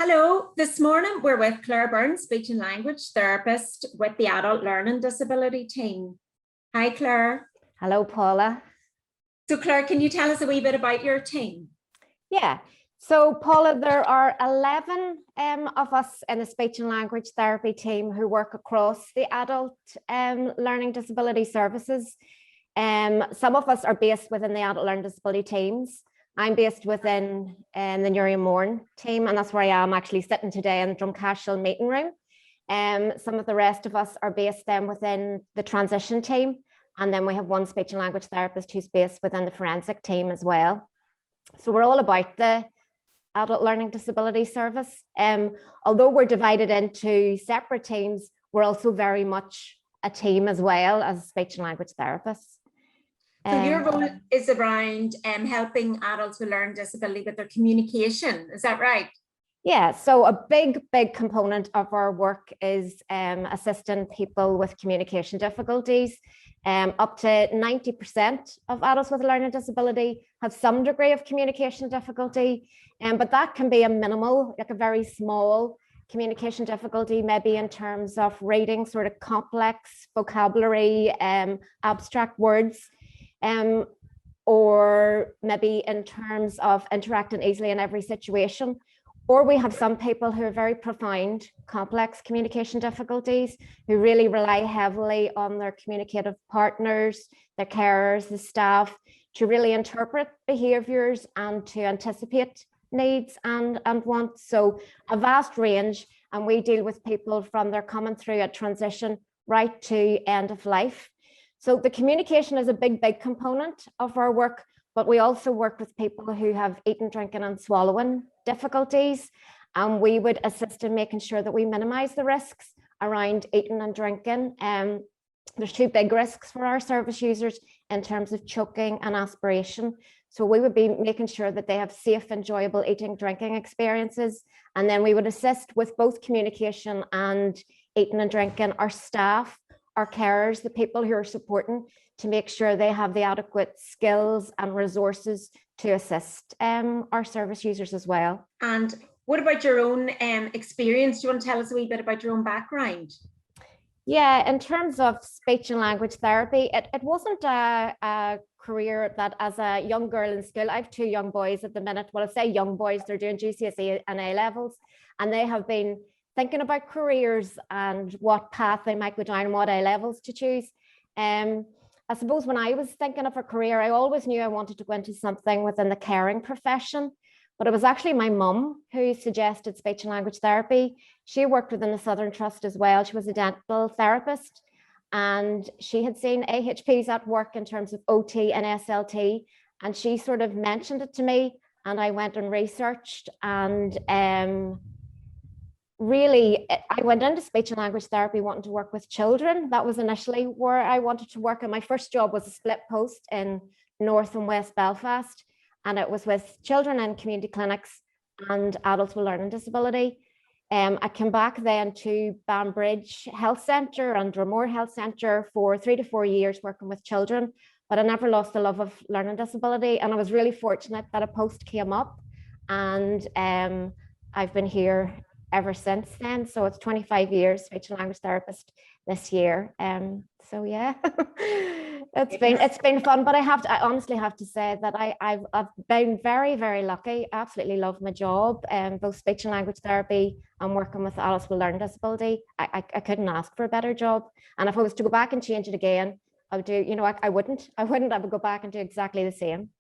Hello, this morning we're with Claire Burns, speech and language therapist with the Adult Learning Disability team. Hi, Claire. Hello, Paula. So, Claire, can you tell us a wee bit about your team? Yeah, so Paula, there are 11 of us in the speech and language therapy team who work across the adult learning disability services. Some of us are based within the adult learning disability teams. I'm based within the Newry Mourne team, and that's where I am actually sitting today in the Drumcashel meeting room. Some of the rest of us are based then within the transition team, and then we have one speech and language therapist who's based within the forensic team as well. So we're all about the adult learning disability service. Although we're divided into separate teams, we're also very much a team as well as speech and language therapists. So your role is around helping adults with learning disability with their communication, is that right? Yeah, so a big component of our work is assisting people with communication difficulties. Up to 90% of adults with a learning disability have some degree of communication difficulty, but that can be a minimal, like a very small communication difficulty, maybe in terms of reading sort of complex vocabulary, abstract words, or maybe in terms of interacting easily in every situation. Or we have some people who are very profound, complex communication difficulties, who really rely heavily on their communicative partners, their carers, the staff, to really interpret behaviours and to anticipate needs and wants. So a vast range, and we deal with people from their coming through a transition right to end of life. So the communication is a big component of our work, but we also work with people who have eating, drinking and swallowing difficulties. And we would assist in making sure that we minimize the risks around eating and drinking. There's two big risks for our service users in terms of choking and aspiration. So we would be making sure that they have safe, enjoyable eating, drinking experiences. And then we would assist with both communication and eating and drinking our staff, our carers, the people who are supporting, to make sure they have the adequate skills and resources to assist our service users as well. And what about your own experience? Do you want to tell us a wee bit about your own background? Yeah, in terms of speech and language therapy, it wasn't a career that as a young girl in school, I have two young boys at the minute. Well, I say young boys, they're doing GCSE and A levels, and they have been thinking about careers and what path they might go down, what A levels to choose. I suppose when I was thinking of a career, I always knew I wanted to go into something within the caring profession, but it was actually my mum who suggested speech and language therapy. She worked within the Southern Trust as well. She was a dental therapist, and she had seen AHPs at work in terms of OT and SLT, and she sort of mentioned it to me, and I went and researched, and really, I went into speech and language therapy wanting to work with children. That was initially where I wanted to work. And my first job was a split post in North and West Belfast. And it was with children in community clinics and adults with learning disability. I came back then to Banbridge Health Centre and Dromore Health Centre for 3 to 4 years working with children. But I never lost the love of learning disability. And I was really fortunate that a post came up. And I've been here ever since then. So it's 25 years speech and language therapist this year. So yeah, it's been fun, but I honestly have to say that I've been very lucky. I absolutely love my job, both speech and language therapy and working with adults with learning disability. I couldn't ask for a better job. And if I was to go back and change it again, I would do, I wouldn't, I would go back and do exactly the same.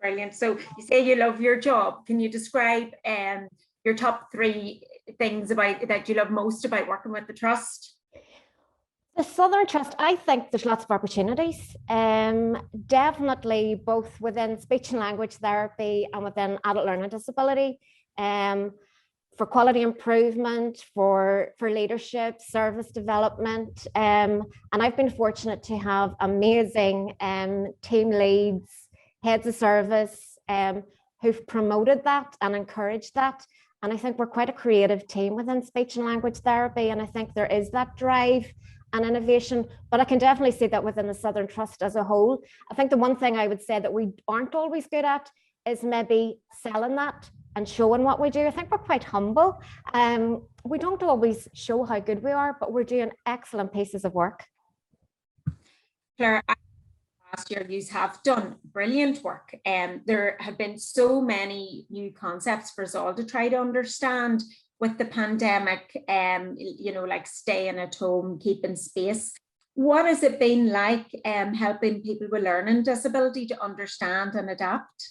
Brilliant. So you say you love your job. Can you describe your top 3 things about that you love most about working with the Trust? The Southern Trust, I think there's lots of opportunities, definitely both within speech and language therapy and within adult learning disability, for quality improvement, for leadership, service development, and I've been fortunate to have amazing team leads, heads of service, who've promoted that and encouraged that. And I think we're quite a creative team within speech and language therapy. And I think there is that drive and innovation, but I can definitely see that within the Southern Trust as a whole. I think the one thing I would say that we aren't always good at is maybe selling that and showing what we do. I think we're quite humble. We don't always show how good we are, but we're doing excellent pieces of work. Claire, last year you have done brilliant work, and there have been so many new concepts for us all to try to understand with the pandemic, you know, like staying at home, keeping space. What has it been like helping people with learning disability to understand and adapt?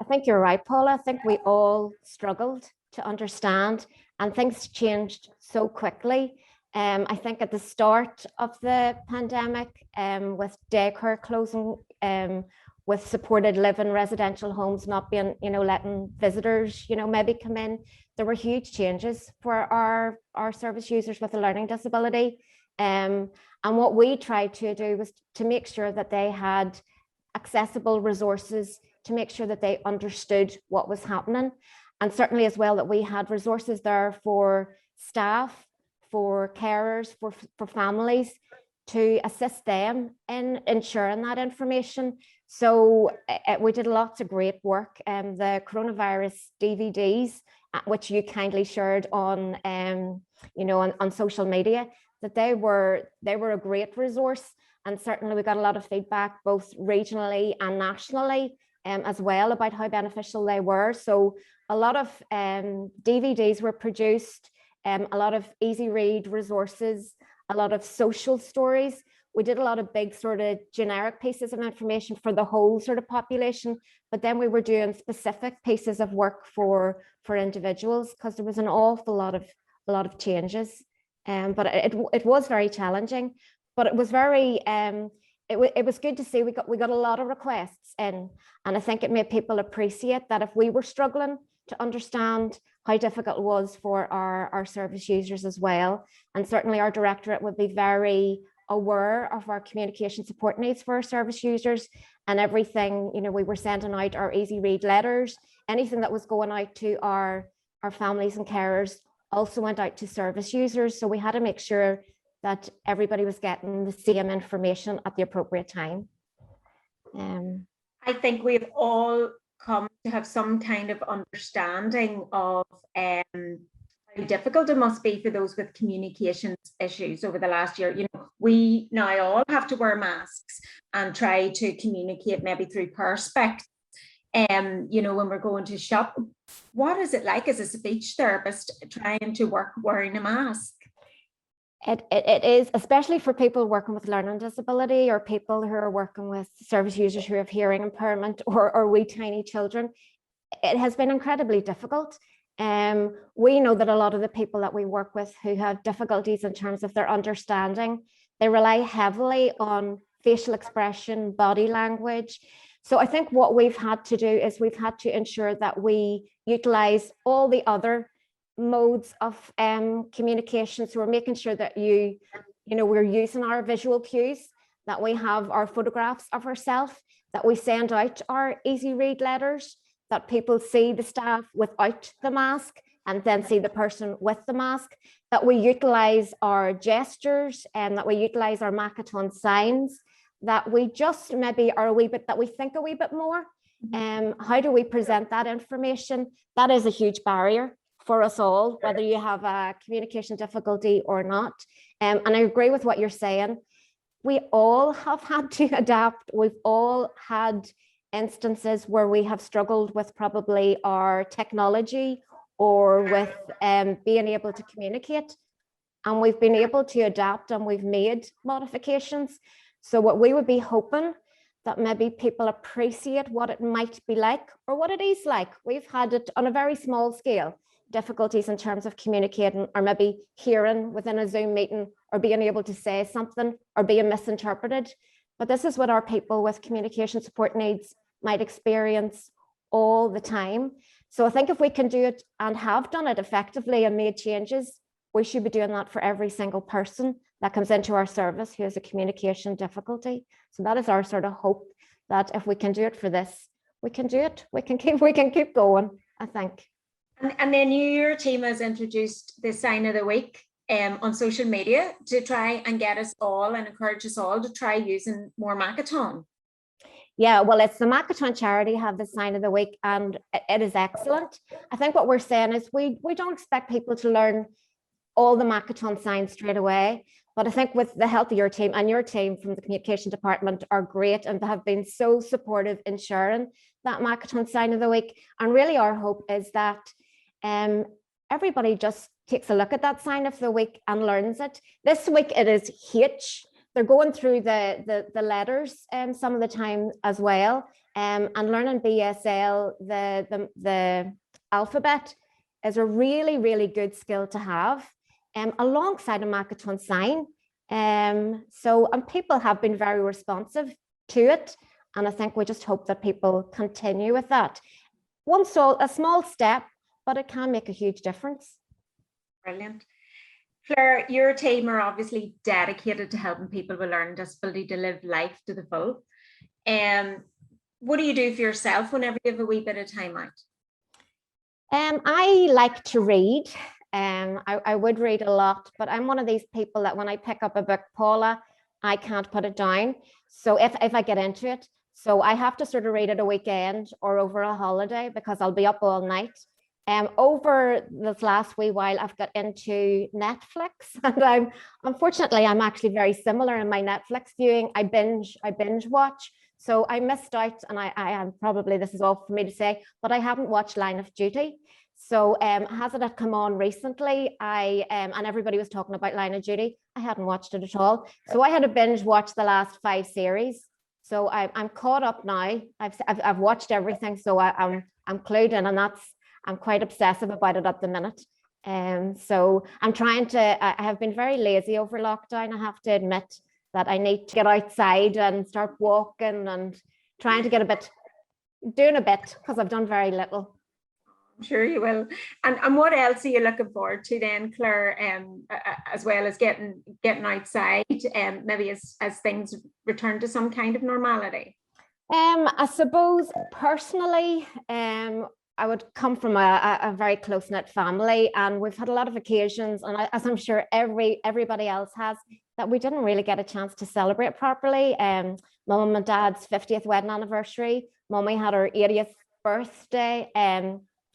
I think you're right, Paula. I think we all struggled to understand, and things changed so quickly. I think at the start of the pandemic, with daycare closing, with supported living residential homes not being, you know, letting visitors, you know, maybe come in, there were huge changes for our service users with a learning disability. And what we tried to do was to make sure that they had accessible resources, to make sure that they understood what was happening. And certainly as well that we had resources there for staff, for carers, for families, to assist them in ensuring that information. So we did lots of great work. The coronavirus DVDs, which you kindly shared on, you know, on social media, that they were a great resource. And certainly we got a lot of feedback, both regionally and nationally, as well, about how beneficial they were. So a lot of DVDs were produced, a lot of easy read resources, a lot of social stories. We did a lot of big sort of generic pieces of information for the whole sort of population, but then we were doing specific pieces of work for individuals, because there was an awful lot of changes. But it was very challenging, but it was very it was good to see we got a lot of requests in, and I think it made people appreciate that if we were struggling to understand how difficult it was for our service users as well. And certainly our directorate would be very aware of our communication support needs for our service users, and everything, you know, we were sending out our easy read letters, anything that was going out to our families and carers also went out to service users. So we had to make sure that everybody was getting the same information at the appropriate time. I think we've all come to have some kind of understanding of how difficult it must be for those with communications issues over the last year. You know, we now all have to wear masks and try to communicate maybe through Perspex. You know, when we're going to shop, what is it like as a speech therapist trying to work wearing a mask? It is, especially for people working with learning disability, or people who are working with service users who have hearing impairment, or wee tiny children. It has been incredibly difficult. We know that a lot of the people that we work with who have difficulties in terms of their understanding, they rely heavily on facial expression, body language. So I think what we've had to do is we've had to ensure that we utilize all the other modes of communication. So we're making sure that you know, we're using our visual cues, that we have our photographs of ourselves, that we send out our easy read letters, that people see the staff without the mask and then see the person with the mask, that we utilize our gestures, and that we utilize our Makaton signs, that we just maybe are a wee bit, that we think a wee bit more. How do we present that information? That is a huge barrier for us all, whether you have a communication difficulty or not. And I agree with what you're saying. We all have had to adapt. We've all had instances where we have struggled with probably our technology, or with being able to communicate. And we've been able to adapt, and we've made modifications. So what we would be hoping that maybe people appreciate what it might be like, or what it is like. We've had it on a very small scale, difficulties in terms of communicating, or maybe hearing within a Zoom meeting, or being able to say something, or being misinterpreted. But this is what our people with communication support needs might experience all the time. So I think if we can do it, and have done it effectively and made changes, we should be doing that for every single person that comes into our service who has a communication difficulty. So that is our sort of hope, that if we can do it for this, we can do it. We can keep going, I think. And then your team has introduced the sign of the week on social media to try and get us all, and encourage us all to try using more Makaton. Yeah, well, it's the Makaton charity have the sign of the week, and it is excellent. I think what we're saying is we don't expect people to learn all the Makaton signs straight away. But I think with the help of your team, and your team from the communication department are great and have been so supportive in sharing that Makaton sign of the week. And really our hope is that everybody just takes a look at that sign of the week and learns it. This week it is H. They're going through the letters some of the time as well, and learning BSL, the alphabet, is a really, really good skill to have, alongside a Makaton sign. And people have been very responsive to it, and I think we just hope that people continue with that. A small step, but it can make a huge difference. Brilliant. Claire, your team are obviously dedicated to helping people with learning disability to live life to the full. What do you do for yourself whenever you have a wee bit of time out? I like to read. I would read a lot, but I'm one of these people that when I pick up a book, Paula, I can't put it down. So if I get into it, so I have to sort of read it a weekend or over a holiday because I'll be up all night. Over this last wee while, I've got into Netflix, and unfortunately I'm actually very similar in my Netflix viewing. I binge watch, so I missed out, and I am probably, this is all for me to say, but I haven't watched Line of Duty. So has it come on recently? And everybody was talking about Line of Duty. I hadn't watched it at all, so I had to binge watch the last 5 series. So I'm caught up now. I've watched everything, so I'm clued in, and I'm quite obsessive about it at the minute. So I'm trying to, I have been very lazy over lockdown. I have to admit that I need to get outside and start walking and trying to get doing a bit, because I've done very little. I'm sure you will. And what else are you looking forward to then, Claire, as well as getting outside, maybe as things return to some kind of normality? I suppose personally, I would come from a very close-knit family, and we've had a lot of occasions, and as I'm sure everybody else has, that we didn't really get a chance to celebrate properly. Mum and Dad's 50th wedding anniversary, Mummy had her 80th birthday,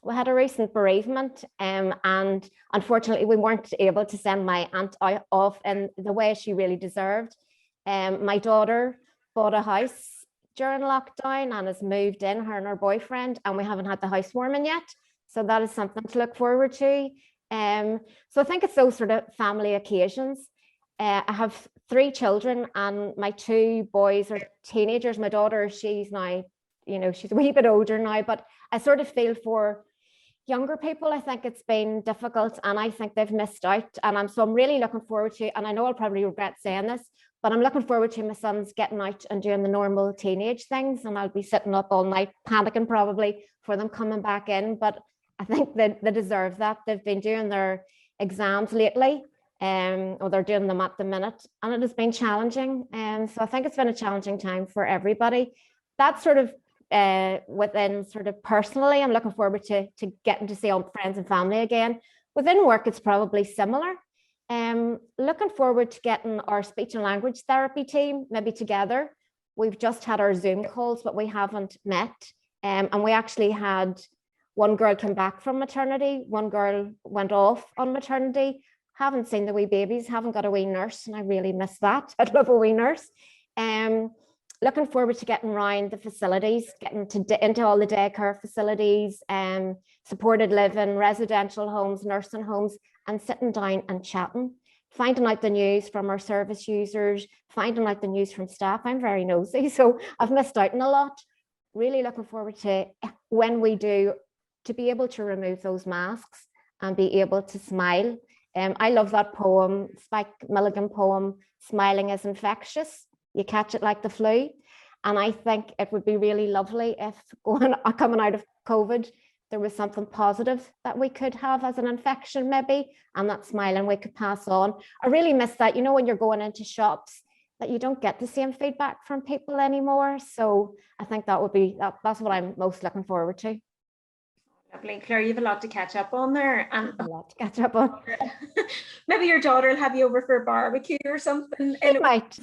we had a recent bereavement, and unfortunately we weren't able to send my aunt off in the way she really deserved. My daughter bought a house during lockdown and has moved in, her and her boyfriend, and we haven't had the housewarming yet, so that is something to look forward to. So I think it's those sort of family occasions. I have 3 children, and my 2 boys are teenagers. My daughter, she's now, she's a wee bit older now, but I sort of feel for younger people. I think it's been difficult, and I think they've missed out, and I'm really looking forward to, and I know I'll probably regret saying this, but I'm looking forward to my sons getting out and doing the normal teenage things, and I'll be sitting up all night panicking probably for them coming back in. But I think they deserve that. They've been doing their exams lately, or they're doing them at the minute, and it has been challenging. So I think it's been a challenging time for everybody. That's sort of within sort of personally, I'm looking forward to getting to see all friends and family again. Within work, it's probably similar. Looking forward to getting our speech and language therapy team maybe together. We've just had our Zoom calls, but we haven't met. And we actually had one girl come back from maternity, one girl went off on maternity, haven't seen the wee babies, haven't got a wee nurse, and I really miss that. I'd love a wee nurse. Looking forward to getting around the facilities, getting into all the daycare facilities, supported living, residential homes, nursing homes, and sitting down and chatting, finding out the news from our service users, finding out the news from staff. I'm very nosy, so I've missed out on a lot. Really looking forward to, when we do, to be able to remove those masks and be able to smile. I love that poem, Spike Milligan poem, "Smiling is infectious. You catch it like the flu." And I think it would be really lovely if coming out of COVID, there was something positive that we could have as an infection maybe, and that smiling we could pass on. I really miss that, when you're going into shops, that you don't get the same feedback from people anymore. So I think that would be, that's what I'm most looking forward to. Lovely. Claire, you have a lot to catch up on there. And A lot to catch up on. maybe your daughter will have you over for a barbecue or something. Right.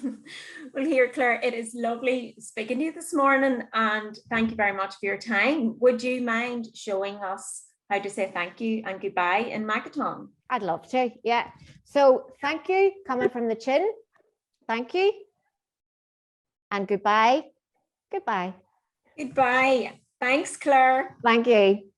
Well, here, Claire, it is lovely speaking to you this morning, and thank you very much for your time. Would you mind showing us how to say thank you and goodbye in Makaton? I'd love to. Yeah. So thank you, coming from the chin. Thank you. And goodbye. Goodbye. Goodbye. Thanks, Claire. Thank you.